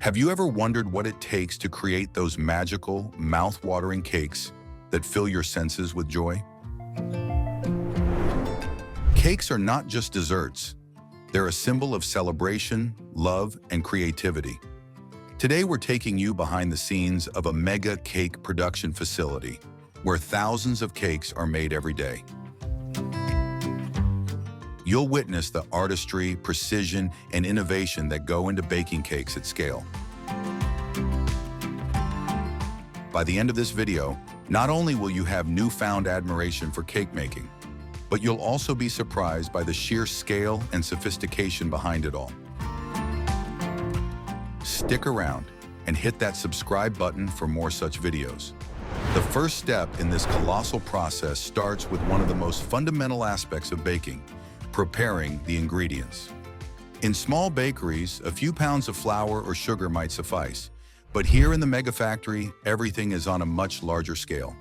Have you ever wondered what it takes to create those magical, mouth-watering cakes that fill your senses with joy? Cakes are not just desserts. They're a symbol of celebration, love, and creativity. Today, we're taking you behind the scenes of a mega cake production facility where thousands of cakes are made every day. You'll witness the artistry, precision, and innovation that go into baking cakes at scale. By the end of this video, not only will you have newfound admiration for cake making, but you'll also be surprised by the sheer scale and sophistication behind it all. Stick around and hit that subscribe button for more such videos. The first step in this colossal process starts with one of the most fundamental aspects of baking: preparing the ingredients. In small bakeries, a few pounds of flour or sugar might suffice, but here in the mega factory, everything is on a much larger scale.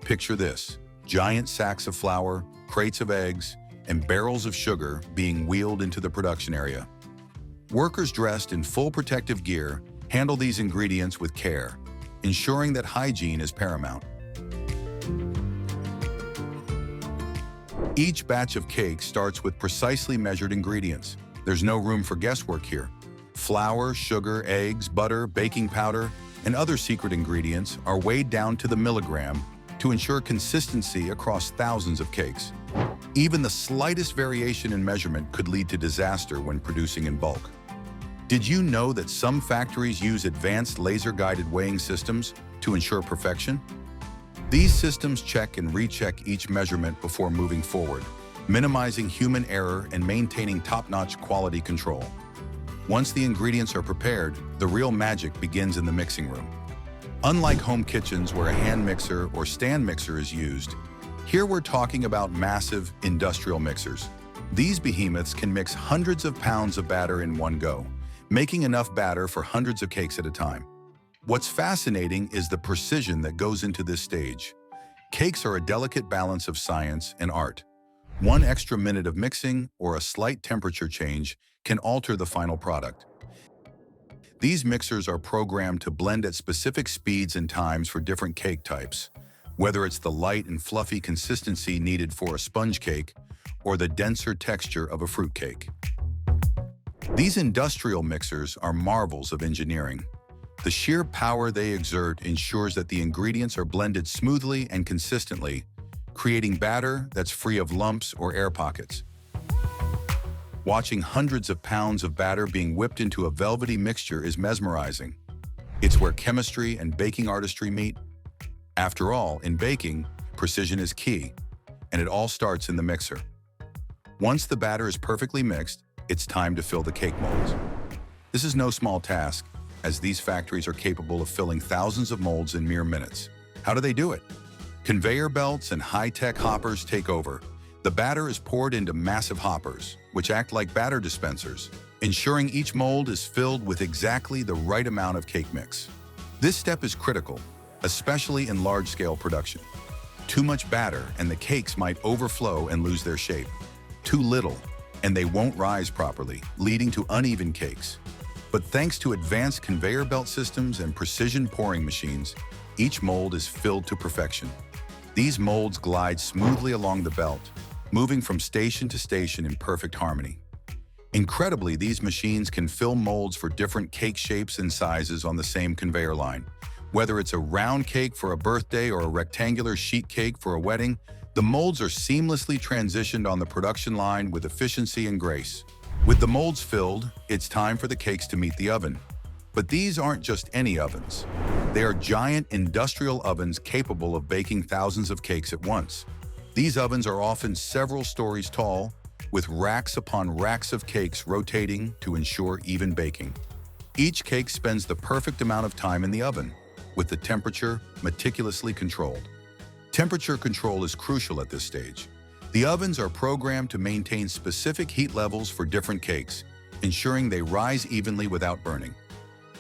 Picture this: giant sacks of flour, crates of eggs, and barrels of sugar being wheeled into the production area. Workers dressed in full protective gear handle these ingredients with care, ensuring that hygiene is paramount. Each batch of cake starts with precisely measured ingredients. There's no room for guesswork here. Flour, sugar, eggs, butter, baking powder, and other secret ingredients are weighed down to the milligram to ensure consistency across thousands of cakes. Even the slightest variation in measurement could lead to disaster when producing in bulk. Did you know that some factories use advanced laser-guided weighing systems to ensure perfection? These systems check and recheck each measurement before moving forward, minimizing human error and maintaining top-notch quality control. Once the ingredients are prepared, the real magic begins in the mixing room. Unlike home kitchens where a hand mixer or stand mixer is used, here we're talking about massive industrial mixers. These behemoths can mix hundreds of pounds of batter in one go, making enough batter for hundreds of cakes at a time. What's fascinating is the precision that goes into this stage. Cakes are a delicate balance of science and art. One extra minute of mixing or a slight temperature change can alter the final product. These mixers are programmed to blend at specific speeds and times for different cake types, whether it's the light and fluffy consistency needed for a sponge cake or the denser texture of a fruit cake. These industrial mixers are marvels of engineering. The sheer power they exert ensures that the ingredients are blended smoothly and consistently, creating batter that's free of lumps or air pockets. Watching hundreds of pounds of batter being whipped into a velvety mixture is mesmerizing. It's where chemistry and baking artistry meet. After all, in baking, precision is key, and it all starts in the mixer. Once the batter is perfectly mixed, it's time to fill the cake molds. This is no small task, as these factories are capable of filling thousands of molds in mere minutes. How do they do it? Conveyor belts and high-tech hoppers take over. The batter is poured into massive hoppers, which act like batter dispensers, ensuring each mold is filled with exactly the right amount of cake mix. This step is critical, especially in large-scale production. Too much batter and the cakes might overflow and lose their shape. Too little, and they won't rise properly, leading to uneven cakes. But thanks to advanced conveyor belt systems and precision pouring machines, each mold is filled to perfection. These molds glide smoothly along the belt, moving from station to station in perfect harmony. Incredibly, these machines can fill molds for different cake shapes and sizes on the same conveyor line. Whether it's a round cake for a birthday or a rectangular sheet cake for a wedding, the molds are seamlessly transitioned on the production line with efficiency and grace. With the molds filled, it's time for the cakes to meet the oven. But these aren't just any ovens. They are giant industrial ovens capable of baking thousands of cakes at once. These ovens are often several stories tall, with racks upon racks of cakes rotating to ensure even baking. Each cake spends the perfect amount of time in the oven, with the temperature meticulously controlled. Temperature control is crucial at this stage. The ovens are programmed to maintain specific heat levels for different cakes, ensuring they rise evenly without burning.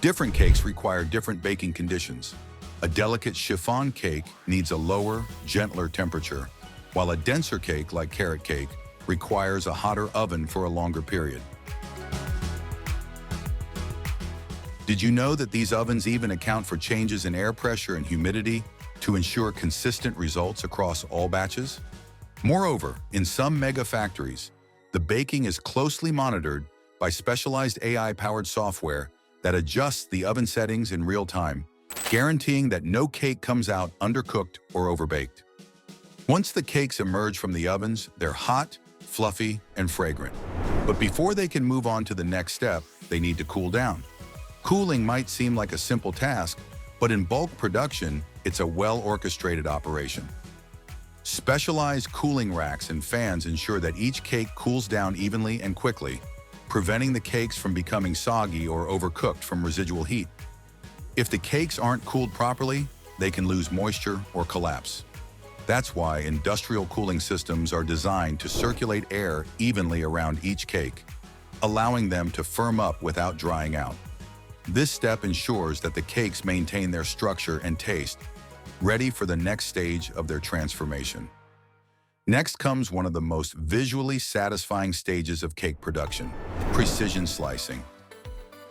Different cakes require different baking conditions. A delicate chiffon cake needs a lower, gentler temperature, while a denser cake like carrot cake requires a hotter oven for a longer period. Did you know that these ovens even account for changes in air pressure and humidity to ensure consistent results across all batches? Moreover, in some mega factories, the baking is closely monitored by specialized AI-powered software that adjusts the oven settings in real time, guaranteeing that no cake comes out undercooked or overbaked. Once the cakes emerge from the ovens, they're hot, fluffy, and fragrant. But before they can move on to the next step, they need to cool down. Cooling might seem like a simple task, but in bulk production, it's a well-orchestrated operation. Specialized cooling racks and fans ensure that each cake cools down evenly and quickly, preventing the cakes from becoming soggy or overcooked from residual heat. If the cakes aren't cooled properly, they can lose moisture or collapse. That's why industrial cooling systems are designed to circulate air evenly around each cake, allowing them to firm up without drying out. This step ensures that the cakes maintain their structure and taste, ready for the next stage of their transformation. Next comes one of the most visually satisfying stages of cake production: precision slicing.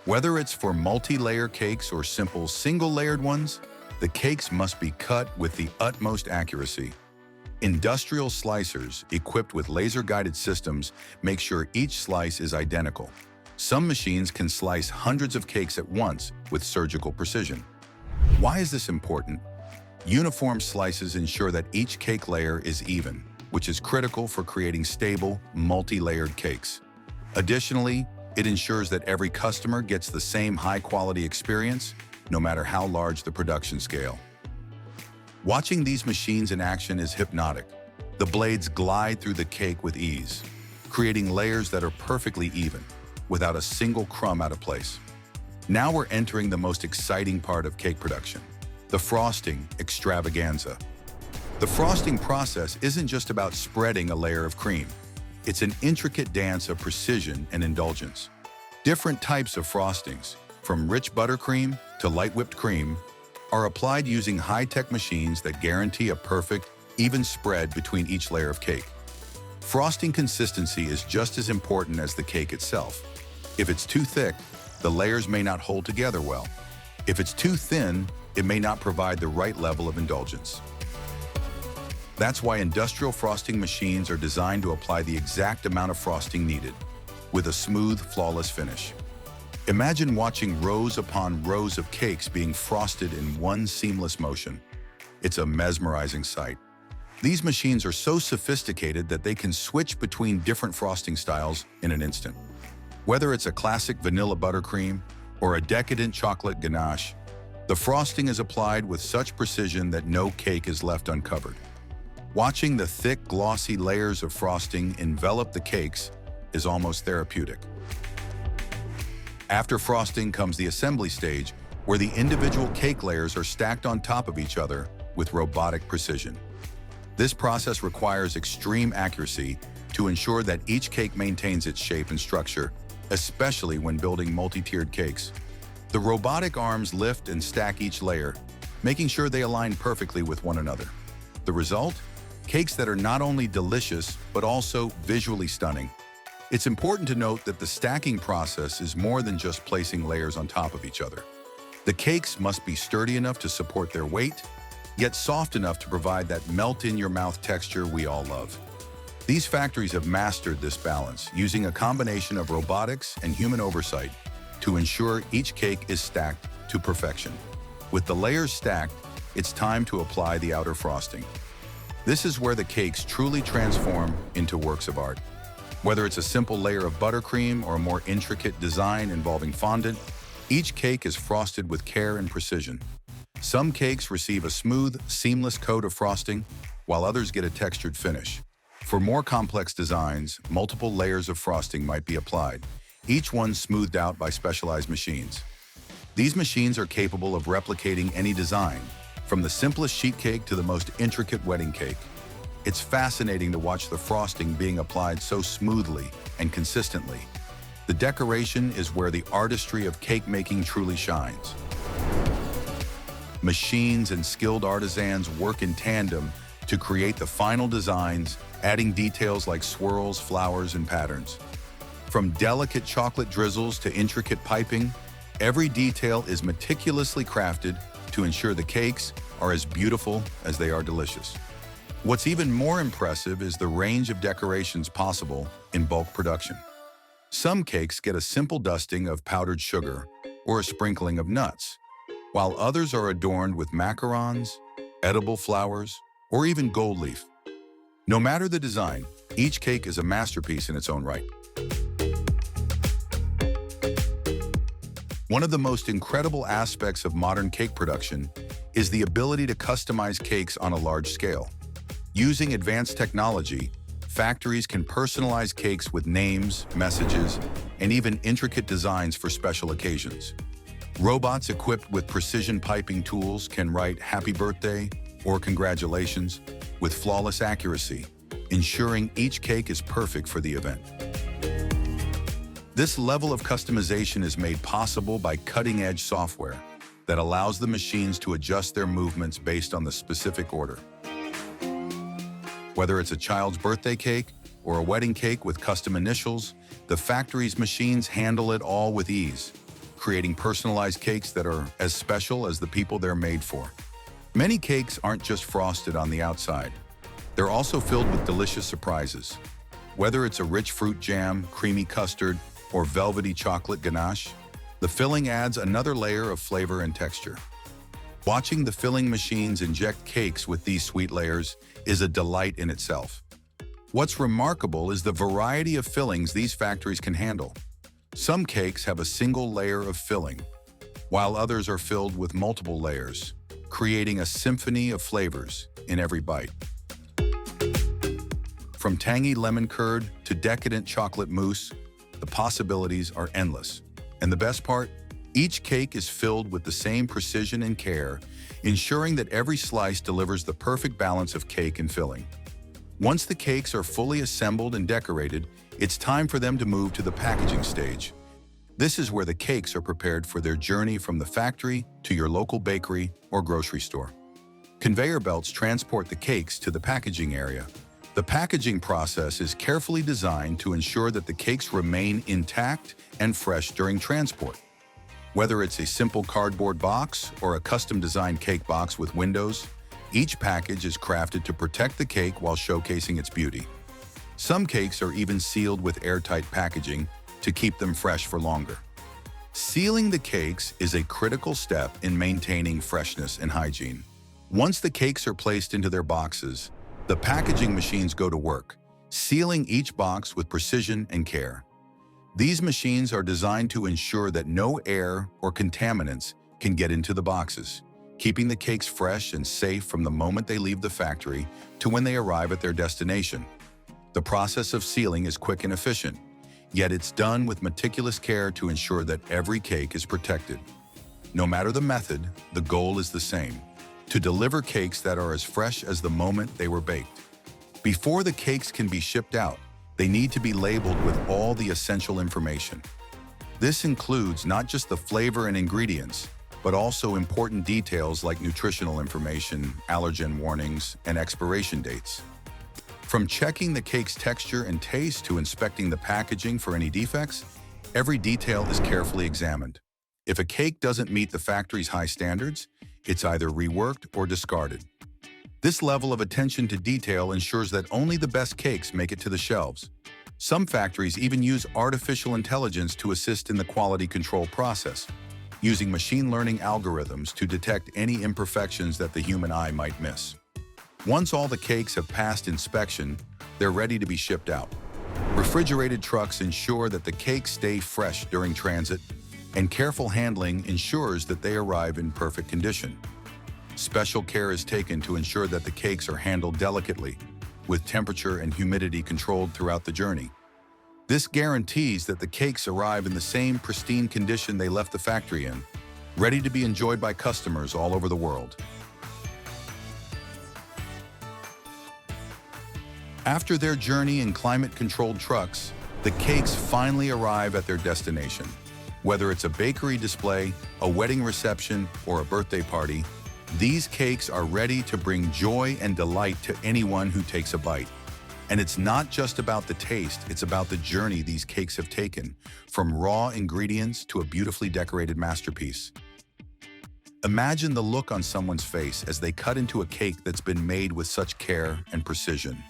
Whether it's for multi-layer cakes or simple single-layered ones, the cakes must be cut with the utmost accuracy. Industrial slicers, equipped with laser-guided systems, make sure each slice is identical. Some machines can slice hundreds of cakes at once with surgical precision. Why is this important? Uniform slices ensure that each cake layer is even, which is critical for creating stable, multi-layered cakes. Additionally, it ensures that every customer gets the same high-quality experience, no matter how large the production scale. Watching these machines in action is hypnotic. The blades glide through the cake with ease, creating layers that are perfectly even, without a single crumb out of place. Now we're entering the most exciting part of cake production: the frosting extravaganza. The frosting process isn't just about spreading a layer of cream. It's an intricate dance of precision and indulgence. Different types of frostings, from rich buttercream to light whipped cream, are applied using high-tech machines that guarantee a perfect, even spread between each layer of cake. Frosting consistency is just as important as the cake itself. If it's too thick, the layers may not hold together well. If it's too thin, it may not provide the right level of indulgence. That's why industrial frosting machines are designed to apply the exact amount of frosting needed, with a smooth, flawless finish. Imagine watching rows upon rows of cakes being frosted in one seamless motion. It's a mesmerizing sight. These machines are so sophisticated that they can switch between different frosting styles in an instant. Whether it's a classic vanilla buttercream or a decadent chocolate ganache, the frosting is applied with such precision that no cake is left uncovered. Watching the thick, glossy layers of frosting envelop the cakes is almost therapeutic. After frosting comes the assembly stage, where the individual cake layers are stacked on top of each other with robotic precision. This process requires extreme accuracy to ensure that each cake maintains its shape and structure, especially when building multi-tiered cakes. The robotic arms lift and stack each layer, making sure they align perfectly with one another. The result? Cakes that are not only delicious, but also visually stunning. It's important to note that the stacking process is more than just placing layers on top of each other. The cakes must be sturdy enough to support their weight, yet soft enough to provide that melt-in-your-mouth texture we all love. These factories have mastered this balance, using a combination of robotics and human oversight to ensure each cake is stacked to perfection. With the layers stacked, it's time to apply the outer frosting. This is where the cakes truly transform into works of art. Whether it's a simple layer of buttercream or a more intricate design involving fondant, each cake is frosted with care and precision. Some cakes receive a smooth, seamless coat of frosting, while others get a textured finish. For more complex designs, multiple layers of frosting might be applied, each one smoothed out by specialized machines. These machines are capable of replicating any design, from the simplest sheet cake to the most intricate wedding cake. It's fascinating to watch the frosting being applied so smoothly and consistently. The decoration is where the artistry of cake making truly shines. Machines and skilled artisans work in tandem to create the final designs, adding details like swirls, flowers, and patterns. From delicate chocolate drizzles to intricate piping, Every detail is meticulously crafted to ensure the cakes are as beautiful as they are delicious. What's even more impressive is the range of decorations possible in bulk production. Some cakes get a simple dusting of powdered sugar or a sprinkling of nuts, while others are adorned with macarons, edible flowers, or even gold leaf. No matter the design, each cake is a masterpiece in its own right. One of the most incredible aspects of modern cake production is the ability to customize cakes on a large scale. Using advanced technology, factories can personalize cakes with names, messages, and even intricate designs for special occasions. Robots equipped with precision piping tools can write "Happy Birthday" or "Congratulations" with flawless accuracy, ensuring each cake is perfect for the event. This level of customization is made possible by cutting-edge software that allows the machines to adjust their movements based on the specific order. Whether it's a child's birthday cake or a wedding cake with custom initials, the factory's machines handle it all with ease, creating personalized cakes that are as special as the people they're made for. Many cakes aren't just frosted on the outside. They're also filled with delicious surprises. Whether it's a rich fruit jam, creamy custard, or velvety chocolate ganache, the filling adds another layer of flavor and texture. Watching the filling machines inject cakes with these sweet layers is a delight in itself. What's remarkable is the variety of fillings these factories can handle. Some cakes have a single layer of filling, while others are filled with multiple layers, creating a symphony of flavors in every bite. From tangy lemon curd to decadent chocolate mousse, the possibilities are endless. And the best part? Each cake is filled with the same precision and care, ensuring that every slice delivers the perfect balance of cake and filling. Once the cakes are fully assembled and decorated, it's time for them to move to the packaging stage. This is where the cakes are prepared for their journey from the factory to your local bakery or grocery store. Conveyor belts transport the cakes to the packaging area. The packaging process is carefully designed to ensure that the cakes remain intact and fresh during transport. Whether it's a simple cardboard box or a custom-designed cake box with windows, each package is crafted to protect the cake while showcasing its beauty. Some cakes are even sealed with airtight packaging to keep them fresh for longer. Sealing the cakes is a critical step in maintaining freshness and hygiene. Once the cakes are placed into their boxes, the packaging machines go to work, sealing each box with precision and care. These machines are designed to ensure that no air or contaminants can get into the boxes, keeping the cakes fresh and safe from the moment they leave the factory to when they arrive at their destination. The process of sealing is quick and efficient, yet it's done with meticulous care to ensure that every cake is protected. No matter the method, the goal is the same: to deliver cakes that are as fresh as the moment they were baked. Before the cakes can be shipped out, they need to be labeled with all the essential information. This includes not just the flavor and ingredients, but also important details like nutritional information, allergen warnings, and expiration dates. From checking the cake's texture and taste to inspecting the packaging for any defects, every detail is carefully examined. If a cake doesn't meet the factory's high standards, it's either reworked or discarded. This level of attention to detail ensures that only the best cakes make it to the shelves. Some factories even use artificial intelligence to assist in the quality control process, using machine learning algorithms to detect any imperfections that the human eye might miss. Once all the cakes have passed inspection, they're ready to be shipped out. Refrigerated trucks ensure that the cakes stay fresh during transit, and careful handling ensures that they arrive in perfect condition. Special care is taken to ensure that the cakes are handled delicately, with temperature and humidity controlled throughout the journey. This guarantees that the cakes arrive in the same pristine condition they left the factory in, ready to be enjoyed by customers all over the world. After their journey in climate-controlled trucks, the cakes finally arrive at their destination. Whether it's a bakery display, a wedding reception, or a birthday party, these cakes are ready to bring joy and delight to anyone who takes a bite. And it's not just about the taste, it's about the journey these cakes have taken, from raw ingredients to a beautifully decorated masterpiece. Imagine the look on someone's face as they cut into a cake that's been made with such care and precision.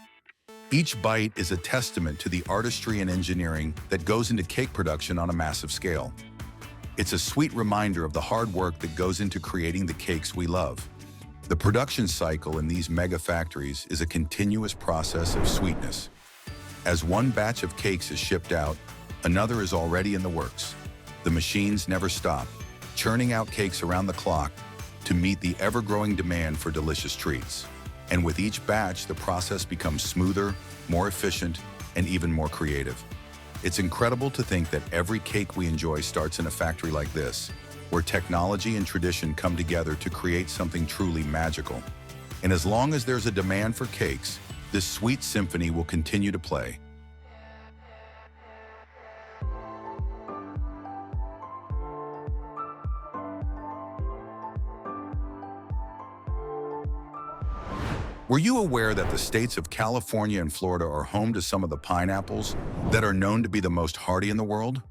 Each bite is a testament to the artistry and engineering that goes into cake production on a massive scale. It's a sweet reminder of the hard work that goes into creating the cakes we love. The production cycle in these mega factories is a continuous process of sweetness. As one batch of cakes is shipped out, another is already in the works. The machines never stop, churning out cakes around the clock to meet the ever-growing demand for delicious treats. And with each batch, the process becomes smoother, more efficient, and even more creative. It's incredible to think that every cake we enjoy starts in a factory like this, where technology and tradition come together to create something truly magical. And as long as there's a demand for cakes, this sweet symphony will continue to play. Were you aware that the states of California and Florida are home to some of the pineapples that are known to be the most hardy in the world?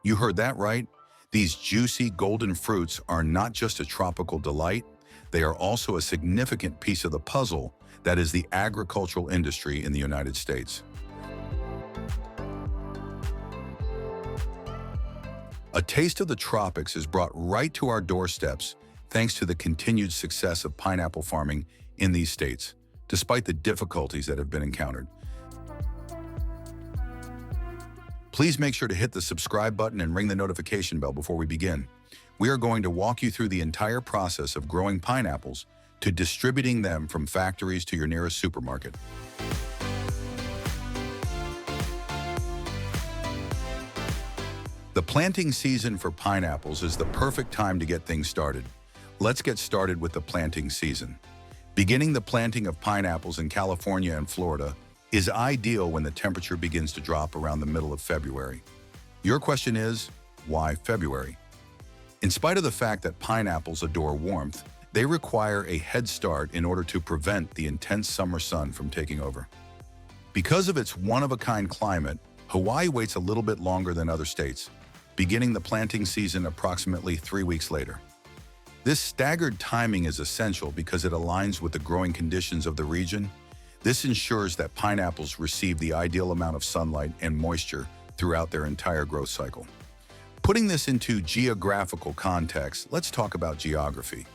You heard that right. These juicy golden fruits are not just a tropical delight, they are also a significant piece of the puzzle that is the agricultural industry in the United States. A taste of the tropics is brought right to our doorsteps thanks to the continued success of pineapple farming in these states, despite the difficulties that have been encountered. Please make sure to hit the subscribe button and ring the notification bell before we begin. We are going to walk you through the entire process of growing pineapples to distributing them from factories to your nearest supermarket. The planting season for pineapples is the perfect time to get things started. Let's get started with the planting season. Beginning the planting of pineapples in California and Florida is ideal when the temperature begins to drop around the middle of February. Your question is, why February? In spite of the fact that pineapples adore warmth, they require a head start in order to prevent the intense summer sun from taking over. Because of its one-of-a-kind climate, Hawaii waits a little bit longer than other states, beginning the planting season approximately 3 weeks later. This staggered timing is essential because it aligns with the growing conditions of the region. This ensures that pineapples receive the ideal amount of sunlight and moisture throughout their entire growth cycle. Putting this into geographical context, let's talk about geography.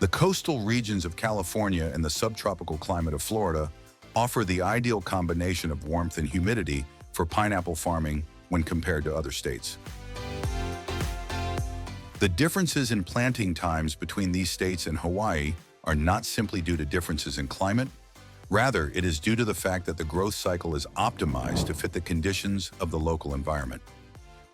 The coastal regions of California and the subtropical climate of Florida offer the ideal combination of warmth and humidity for pineapple farming when compared to other states. The differences in planting times between these states and Hawaii are not simply due to differences in climate. Rather, it is due to the fact that the growth cycle is optimized to fit the conditions of the local environment.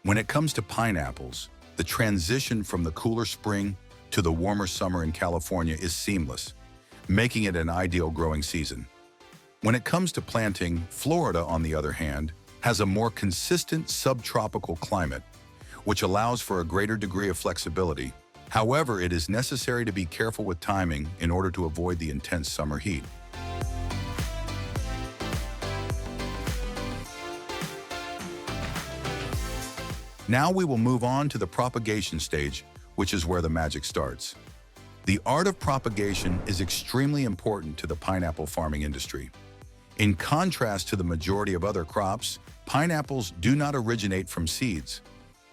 When it comes to pineapples, the transition from the cooler spring to the warmer summer in California is seamless, making it an ideal growing season. When it comes to planting, Florida, on the other hand, has a more consistent subtropical climate, which allows for a greater degree of flexibility. However, it is necessary to be careful with timing in order to avoid the intense summer heat. Now we will move on to the propagation stage, which is where the magic starts. The art of propagation is extremely important to the pineapple farming industry. In contrast to the majority of other crops, pineapples do not originate from seeds.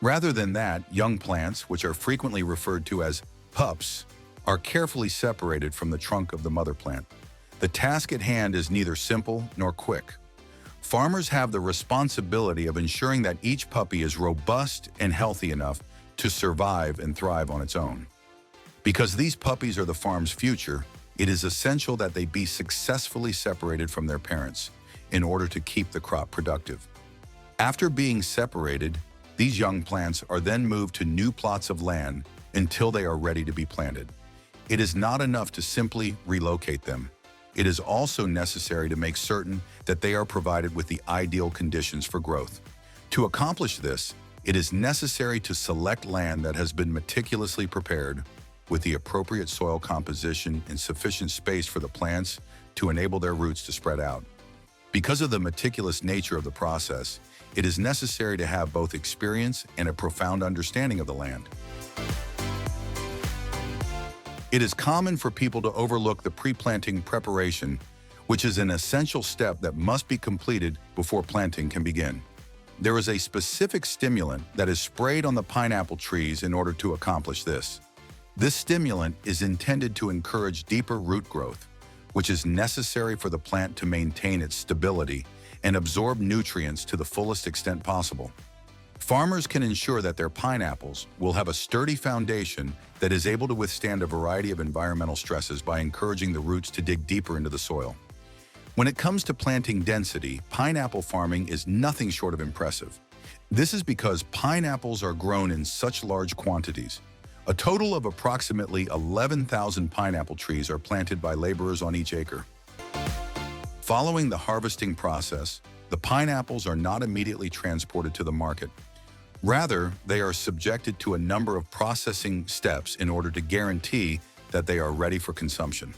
Rather than that, young plants, which are frequently referred to as pups, are carefully separated from the trunk of the mother plant. The task at hand is neither simple nor quick. Farmers have the responsibility of ensuring that each puppy is robust and healthy enough to survive and thrive on its own. Because these puppies are the farm's future, it is essential that they be successfully separated from their parents in order to keep the crop productive. After being separated, these young plants are then moved to new plots of land until they are ready to be planted. It is not enough to simply relocate them. It is also necessary to make certain that they are provided with the ideal conditions for growth. To accomplish this, it is necessary to select land that has been meticulously prepared with the appropriate soil composition and sufficient space for the plants to enable their roots to spread out. Because of the meticulous nature of the process, it is necessary to have both experience and a profound understanding of the land. It is common for people to overlook the pre-planting preparation, which is an essential step that must be completed before planting can begin. There is a specific stimulant that is sprayed on the pineapple trees in order to accomplish this. This stimulant is intended to encourage deeper root growth, which is necessary for the plant to maintain its stability and absorb nutrients to the fullest extent possible. Farmers can ensure that their pineapples will have a sturdy foundation that is able to withstand a variety of environmental stresses by encouraging the roots to dig deeper into the soil. When it comes to planting density, pineapple farming is nothing short of impressive. This is because pineapples are grown in such large quantities. A total of approximately 11,000 pineapple trees are planted by laborers on each acre. Following the harvesting process, the pineapples are not immediately transported to the market. Rather, they are subjected to a number of processing steps in order to guarantee that they are ready for consumption.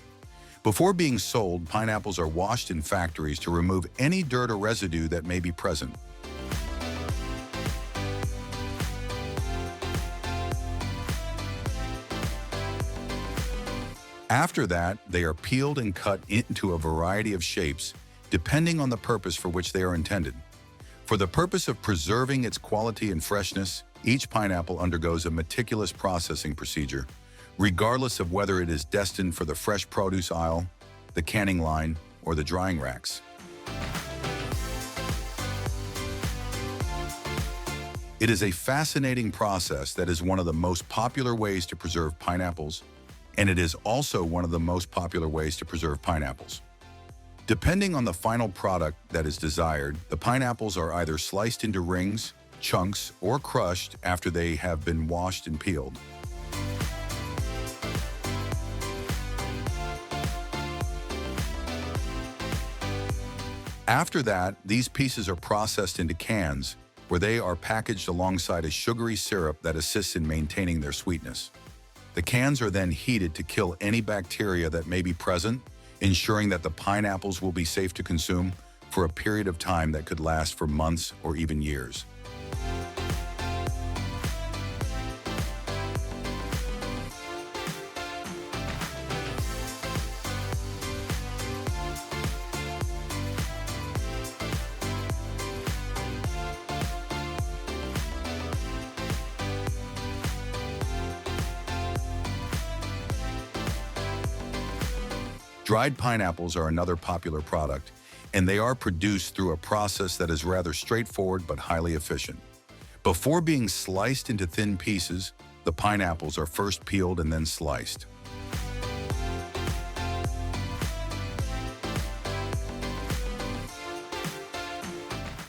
Before being sold, pineapples are washed in factories to remove any dirt or residue that may be present. After that, they are peeled and cut into a variety of shapes, depending on the purpose for which they are intended. For the purpose of preserving its quality and freshness, each pineapple undergoes a meticulous processing procedure, regardless of whether it is destined for the fresh produce aisle, the canning line, or the drying racks. It is a fascinating process that is one of the most popular ways to preserve pineapples, and it is also one of the most popular ways to preserve pineapples. Depending on the final product that is desired, the pineapples are either sliced into rings, chunks, or crushed after they have been washed and peeled. After that, these pieces are processed into cans, where they are packaged alongside a sugary syrup that assists in maintaining their sweetness. The cans are then heated to kill any bacteria that may be present, ensuring that the pineapples will be safe to consume for a period of time that could last for months or even years. Dried pineapples are another popular product, and they are produced through a process that is rather straightforward but highly efficient. Before being sliced into thin pieces, the pineapples are first peeled and then sliced.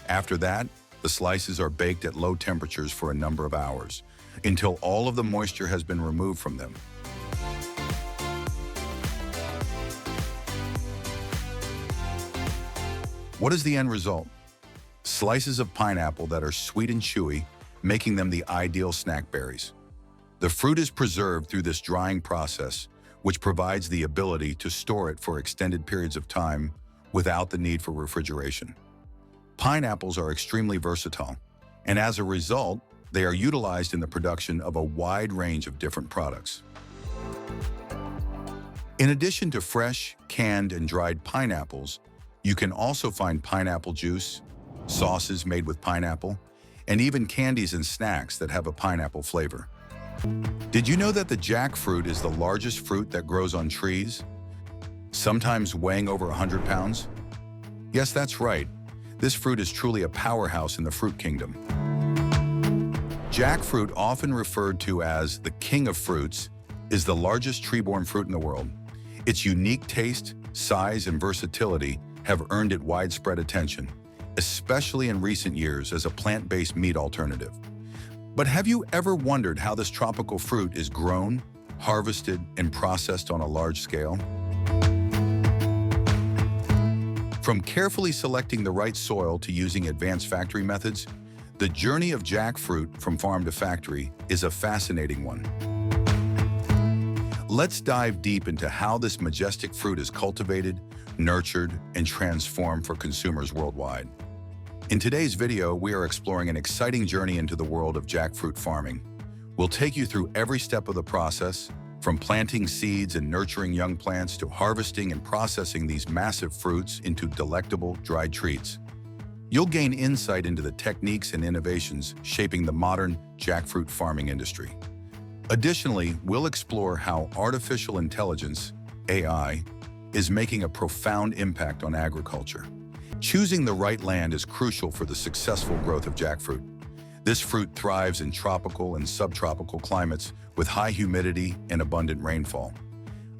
After that, the slices are baked at low temperatures for a number of hours, until all of the moisture has been removed from them. What is the end result? Slices of pineapple that are sweet and chewy, making them the ideal snack berries. The fruit is preserved through this drying process, which provides the ability to store it for extended periods of time without the need for refrigeration. Pineapples are extremely versatile, and as a result, they are utilized in the production of a wide range of different products. In addition to fresh, canned, and dried pineapples, you can also find pineapple juice, sauces made with pineapple, and even candies and snacks that have a pineapple flavor. Did you know that the jackfruit is the largest fruit that grows on trees, sometimes weighing over 100 pounds? Yes, that's right. This fruit is truly a powerhouse in the fruit kingdom. Jackfruit, often referred to as the king of fruits, is the largest tree-borne fruit in the world. Its unique taste, size, and versatility have earned it widespread attention, especially in recent years as a plant-based meat alternative. But have you ever wondered how this tropical fruit is grown, harvested, and processed on a large scale? From carefully selecting the right soil to using advanced factory methods, the journey of jackfruit from farm to factory is a fascinating one. Let's dive deep into how this majestic fruit is cultivated, nurtured, and transformed for consumers worldwide. In today's video, we are exploring an exciting journey into the world of jackfruit farming. We'll take you through every step of the process, from planting seeds and nurturing young plants to harvesting and processing these massive fruits into delectable dried treats. You'll gain insight into the techniques and innovations shaping the modern jackfruit farming industry. Additionally, we'll explore how artificial intelligence, AI, is making a profound impact on agriculture. Choosing the right land is crucial for the successful growth of jackfruit. This fruit thrives in tropical and subtropical climates with high humidity and abundant rainfall.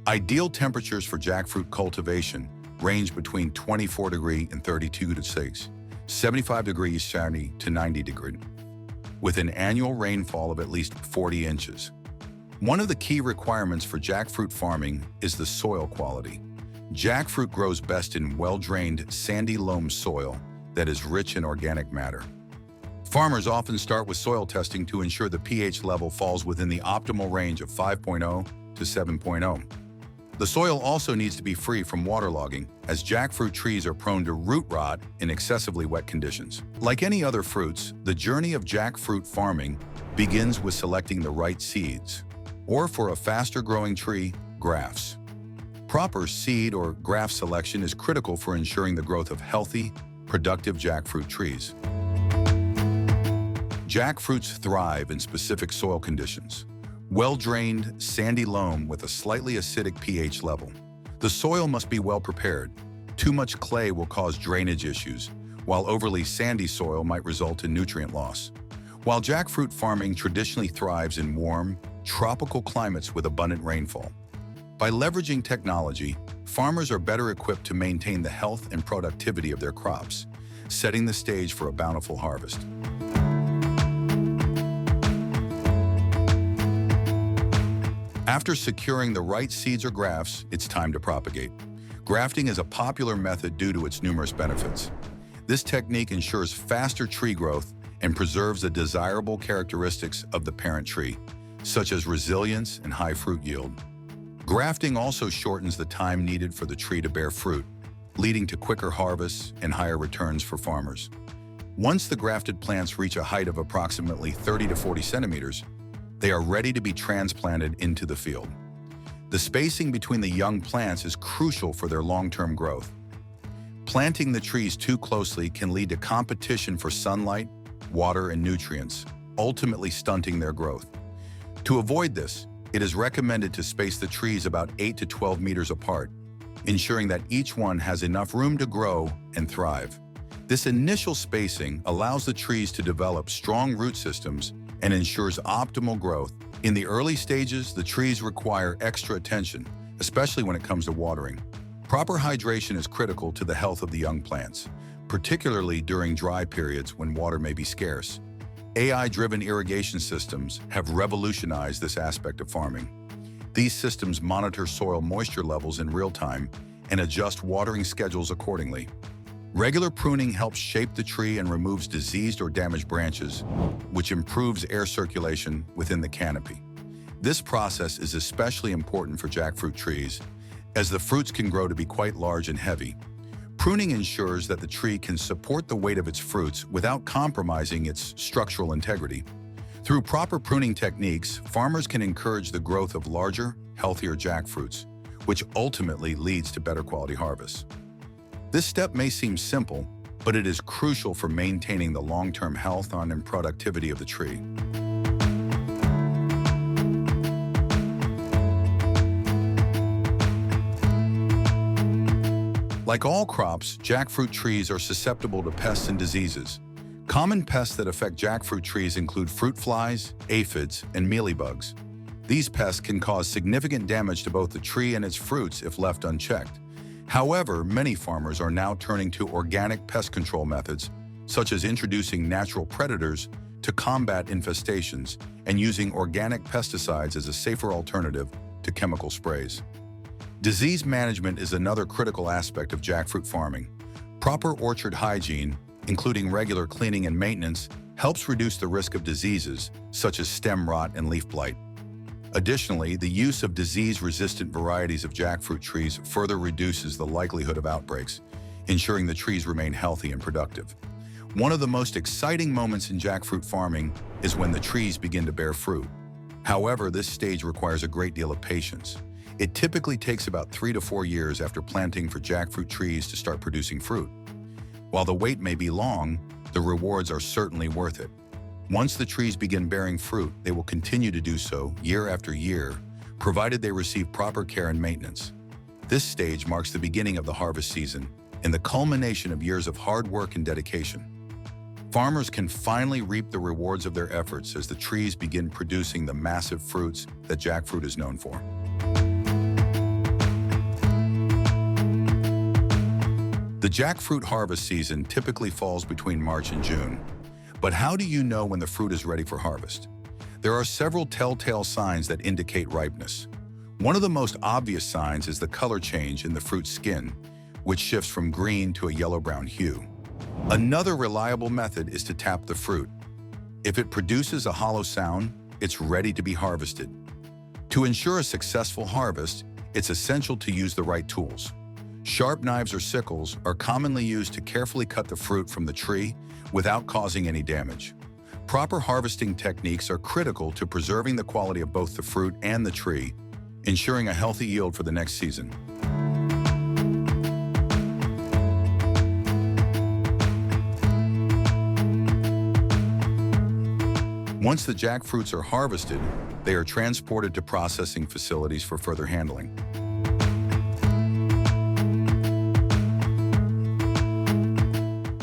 Ideal temperatures for jackfruit cultivation range between 24 degrees and 32 to 75 degrees sunny to 90 degrees, with an annual rainfall of at least 40 inches. One of the key requirements for jackfruit farming is the soil quality. Jackfruit grows best in well-drained, sandy loam soil that is rich in organic matter. Farmers often start with soil testing to ensure the pH level falls within the optimal range of 5.0 to 7.0. The soil also needs to be free from waterlogging, as jackfruit trees are prone to root rot in excessively wet conditions. Like any other fruits, the journey of jackfruit farming begins with selecting the right seeds, or for a faster-growing tree, grafts. Proper seed or graft selection is critical for ensuring the growth of healthy, productive jackfruit trees. Jackfruits thrive in specific soil conditions. Well-drained, sandy loam with a slightly acidic pH level. The soil must be well prepared. Too much clay will cause drainage issues, while overly sandy soil might result in nutrient loss. While jackfruit farming traditionally thrives in warm, tropical climates with abundant rainfall, by leveraging technology, farmers are better equipped to maintain the health and productivity of their crops, setting the stage for a bountiful harvest. After securing the right seeds or grafts, it's time to propagate. Grafting is a popular method due to its numerous benefits. This technique ensures faster tree growth and preserves the desirable characteristics of the parent tree, such as resilience and high fruit yield. Grafting also shortens the time needed for the tree to bear fruit, leading to quicker harvests and higher returns for farmers. Once the grafted plants reach a height of approximately 30 to 40 centimeters, they are ready to be transplanted into the field. The spacing between the young plants is crucial for their long-term growth. Planting the trees too closely can lead to competition for sunlight, water, and nutrients, ultimately stunting their growth. To avoid this, it is recommended to space the trees about 8 to 12 meters apart, ensuring that each one has enough room to grow and thrive. This initial spacing allows the trees to develop strong root systems and ensures optimal growth. In the early stages, the trees require extra attention, especially when it comes to watering. Proper hydration is critical to the health of the young plants, particularly during dry periods when water may be scarce. AI-driven irrigation systems have revolutionized this aspect of farming. These systems monitor soil moisture levels in real time and adjust watering schedules accordingly. Regular pruning helps shape the tree and removes diseased or damaged branches, which improves air circulation within the canopy. This process is especially important for jackfruit trees, as the fruits can grow to be quite large and heavy. Pruning ensures that the tree can support the weight of its fruits without compromising its structural integrity. Through proper pruning techniques, farmers can encourage the growth of larger, healthier jackfruits, which ultimately leads to better quality harvests. This step may seem simple, but it is crucial for maintaining the long-term health and productivity of the tree. Like all crops, jackfruit trees are susceptible to pests and diseases. Common pests that affect jackfruit trees include fruit flies, aphids, and mealybugs. These pests can cause significant damage to both the tree and its fruits if left unchecked. However, many farmers are now turning to organic pest control methods, such as introducing natural predators to combat infestations and using organic pesticides as a safer alternative to chemical sprays. Disease management is another critical aspect of jackfruit farming. Proper orchard hygiene, including regular cleaning and maintenance, helps reduce the risk of diseases such as stem rot and leaf blight. Additionally, the use of disease-resistant varieties of jackfruit trees further reduces the likelihood of outbreaks, ensuring the trees remain healthy and productive. One of the most exciting moments in jackfruit farming is when the trees begin to bear fruit. However, this stage requires a great deal of patience. It typically takes about 3 to 4 years after planting for jackfruit trees to start producing fruit. While the wait may be long, the rewards are certainly worth it. Once the trees begin bearing fruit, they will continue to do so year after year, provided they receive proper care and maintenance. This stage marks the beginning of the harvest season and the culmination of years of hard work and dedication. Farmers can finally reap the rewards of their efforts as the trees begin producing the massive fruits that jackfruit is known for. The jackfruit harvest season typically falls between March and June. But how do you know when the fruit is ready for harvest? There are several telltale signs that indicate ripeness. One of the most obvious signs is the color change in the fruit's skin, which shifts from green to a yellow-brown hue. Another reliable method is to tap the fruit. If it produces a hollow sound, it's ready to be harvested. To ensure a successful harvest, it's essential to use the right tools. Sharp knives or sickles are commonly used to carefully cut the fruit from the tree without causing any damage. Proper harvesting techniques are critical to preserving the quality of both the fruit and the tree, ensuring a healthy yield for the next season. Once the jackfruits are harvested, they are transported to processing facilities for further handling.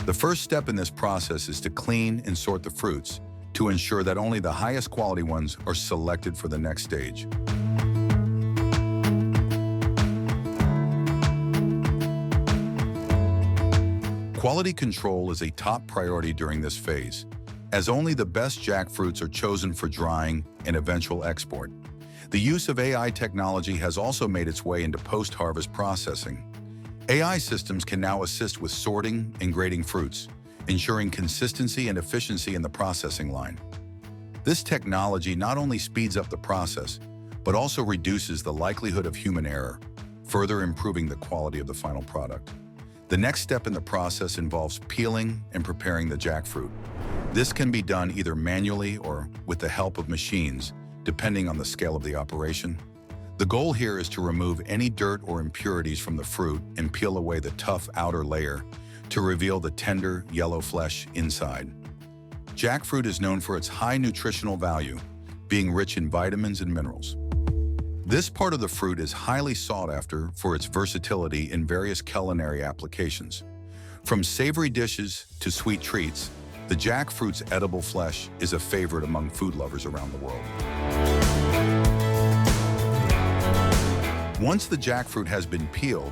The first step in this process is to clean and sort the fruits to ensure that only the highest quality ones are selected for the next stage. Quality control is a top priority during this phase, as only the best jackfruits are chosen for drying and eventual export. The use of AI technology has also made its way into post-harvest processing. AI systems can now assist with sorting and grading fruits, ensuring consistency and efficiency in the processing line. This technology not only speeds up the process, but also reduces the likelihood of human error, further improving the quality of the final product. The next step in the process involves peeling and preparing the jackfruit. This can be done either manually or with the help of machines, depending on the scale of the operation. The goal here is to remove any dirt or impurities from the fruit and peel away the tough outer layer to reveal the tender, yellow flesh inside. Jackfruit is known for its high nutritional value, being rich in vitamins and minerals. This part of the fruit is highly sought after for its versatility in various culinary applications. From savory dishes to sweet treats, the jackfruit's edible flesh is a favorite among food lovers around the world. Once the jackfruit has been peeled,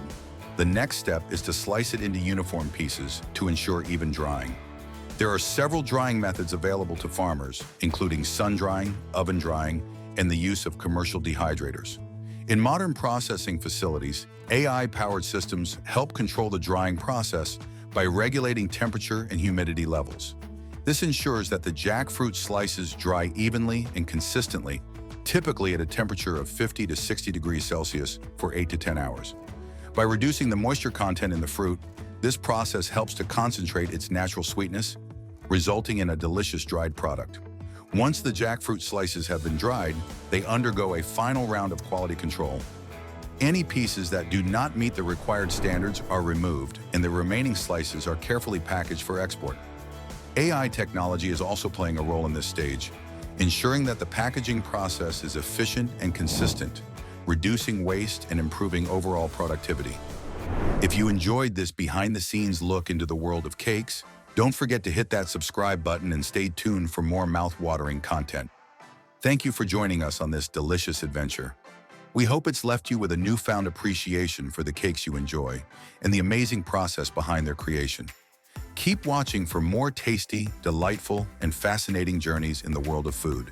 the next step is to slice it into uniform pieces to ensure even drying. There are several drying methods available to farmers, including sun drying, oven drying, and the use of commercial dehydrators. In modern processing facilities, AI-powered systems help control the drying process by regulating temperature and humidity levels. This ensures that the jackfruit slices dry evenly and consistently, typically at a temperature of 50 to 60 degrees Celsius for 8 to 10 hours. By reducing the moisture content in the fruit, this process helps to concentrate its natural sweetness, resulting in a delicious dried product. Once the jackfruit slices have been dried, they undergo a final round of quality control. Any pieces that do not meet the required standards are removed, and the remaining slices are carefully packaged for export. AI technology is also playing a role in this stage, ensuring that the packaging process is efficient and consistent, reducing waste and improving overall productivity. If you enjoyed this behind-the-scenes look into the world of cakes, don't forget to hit that subscribe button and stay tuned for more mouth-watering content. Thank you for joining us on this delicious adventure. We hope it's left you with a newfound appreciation for the cakes you enjoy and the amazing process behind their creation. Keep watching for more tasty, delightful, and fascinating journeys in the world of food.